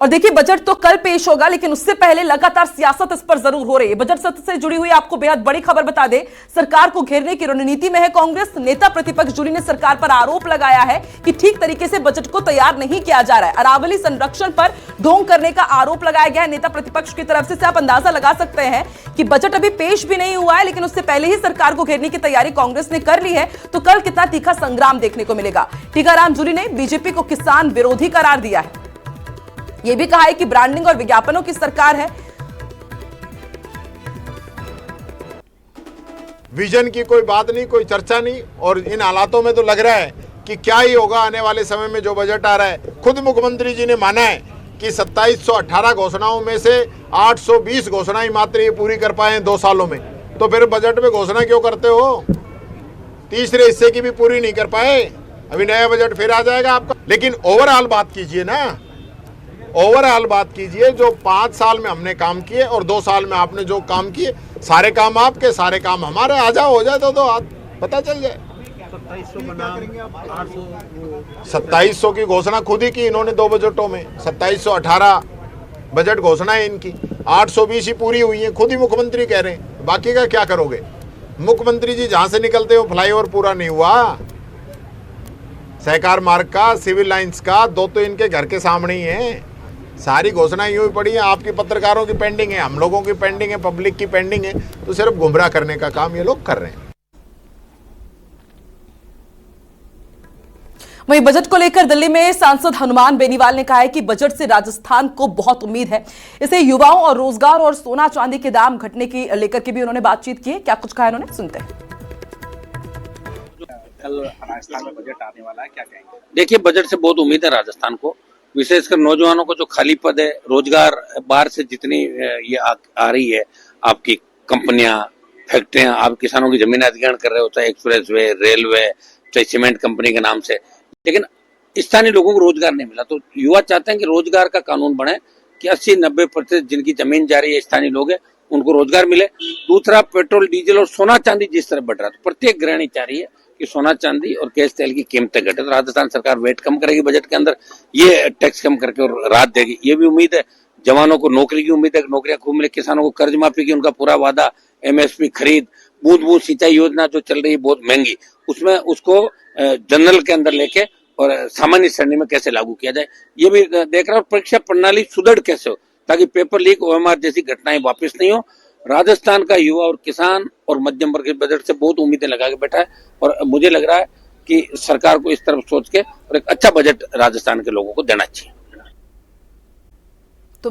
और देखिए, बजट तो कल पेश होगा, लेकिन उससे पहले लगातार सियासत इस पर जरूर हो रही है। बजट सत्र से जुड़ी हुई आपको बेहद बड़ी खबर बता दें, सरकार को घेरने की रणनीति में है कांग्रेस। नेता प्रतिपक्ष जूली ने सरकार पर आरोप लगाया है कि ठीक तरीके से बजट को तैयार नहीं किया जा रहा है। अरावली संरक्षण पर ढोंग करने का आरोप लगाया गया है नेता प्रतिपक्ष की तरफ से। आप अंदाजा लगा सकते हैं कि बजट अभी पेश भी नहीं हुआ है, लेकिन उससे पहले ही सरकार को घेरने की तैयारी कांग्रेस ने कर ली है। तो कल कितना तीखा संग्राम देखने को मिलेगा। टीकाराम जूली ने बीजेपी को किसान विरोधी करार दिया है। यह भी कहा है कि ब्रांडिंग और विज्ञापनों की सरकार है। विजन की कोई बात नहीं, कोई चर्चा नहीं। और इन हालातों में तो लग रहा है कि क्या ही होगा आने वाले समय में। जो बजट आ रहा है, खुद मुख्यमंत्री जी ने माना है कि 2718 घोषणाओं में से 820 घोषणाएं मात्र ये पूरी कर पाए हैं 2 सालों में। तो फिर बजट में घोषणा क्यों करते हो? तीसरे हिस्से की भी पूरी नहीं कर पाए। अभी नया बजट फिर आ जाएगा आपका। लेकिन ओवरऑल बात कीजिए ना, ओवरऑल बात कीजिए। जो 5 साल में हमने काम किए और 2 साल में आपने जो काम किए, सारे काम आपके, सारे काम हमारे। आ जाओ, हो जाए तो पता चल जाए। 2700 की घोषणा खुद ही की इन्होंने 2 बजटों में। 2718 बजट घोषणा है इनकी, 820 ही पूरी हुई है। खुद ही मुख्यमंत्री कह रहे हैं, बाकी का क्या करोगे? मुख्यमंत्री जी जहां से निकलते हो फ्लाईओवर पूरा नहीं हुआ। सहकार मार्ग का, सिविल लाइंस का, 2 तो इनके घर के सामने ही है। सारी घोषणाएं यूं ही पड़ी हैं। आपकी पत्रकारों की पेंडिंग है, हम लोगों की पेंडिंग है, पब्लिक की पेंडिंग है। तो सिर्फ गुमराह करने का काम ये लोग कर रहे हैं। वहीं बजट को लेकर दिल्ली में सांसद हनुमान बेनीवाल ने कहा है कि बजट से राजस्थान को बहुत उम्मीद है। इसे युवाओं और रोजगार और सोना चांदी के दाम घटने की लेकर के भी उन्होंने बातचीत की है। क्या कुछ कहा इन्होंने, सुनते हैं। कल राजस्थान में बजट आने वाला है, क्या कहेंगे? देखिए, बजट से बहुत उम्मीद है राजस्थान को, विशेषकर नौजवानों को। जो खाली पद है, रोजगार बाहर से जितनी ये आ रही है, आपकी कंपनियां, फैक्ट्रियां, आप किसानों की जमीन अधिग्रहण कर रहे हो, चाहे एक्सप्रेस वे, रेलवे, चाहे सीमेंट कंपनी के नाम से, लेकिन स्थानीय लोगों को रोजगार नहीं मिला। तो युवा चाहते हैं कि रोजगार का कानून बने कि 80-90% जिनकी जमीन जा रही है, स्थानीय लोग हैं, उनको रोजगार मिले। दूसरा, पेट्रोल डीजल और सोना चांदी जिस तरह बढ़ रहा है, तो प्रत्येक गृहिणी चाह रही है कि सोना चांदी और गैस तेल की कीमतें घटे। तो राजस्थान सरकार वेट कम करेगी बजट के अंदर, ये टैक्स कम करके और राहत देगी, ये भी उम्मीद है। जवानों को नौकरी की उम्मीद है, नौकरियां खूब मिले। किसानों को कर्ज माफी की उनका पूरा वादा, MSP खरीद, बूंद बूंद सिंचाई योजना जो चल रही है बहुत महंगी, उसमें उसको जनरल के अंदर लेके और सामान्य श्रेणी में कैसे लागू किया जाए, ये भी देख रहा हूँ। परीक्षा प्रणाली सुदृढ़ कैसे हो, ताकि पेपर लीक, OMR जैसी घटनाएं वापस नहीं हो। राजस्थान का युवा और किसान और मध्यम वर्ग के बजट से बहुत उम्मीदें लगा के बैठा है, और मुझे लग रहा है कि सरकार को इस तरफ सोच के और एक अच्छा बजट राजस्थान के लोगों को देना चाहिए। तो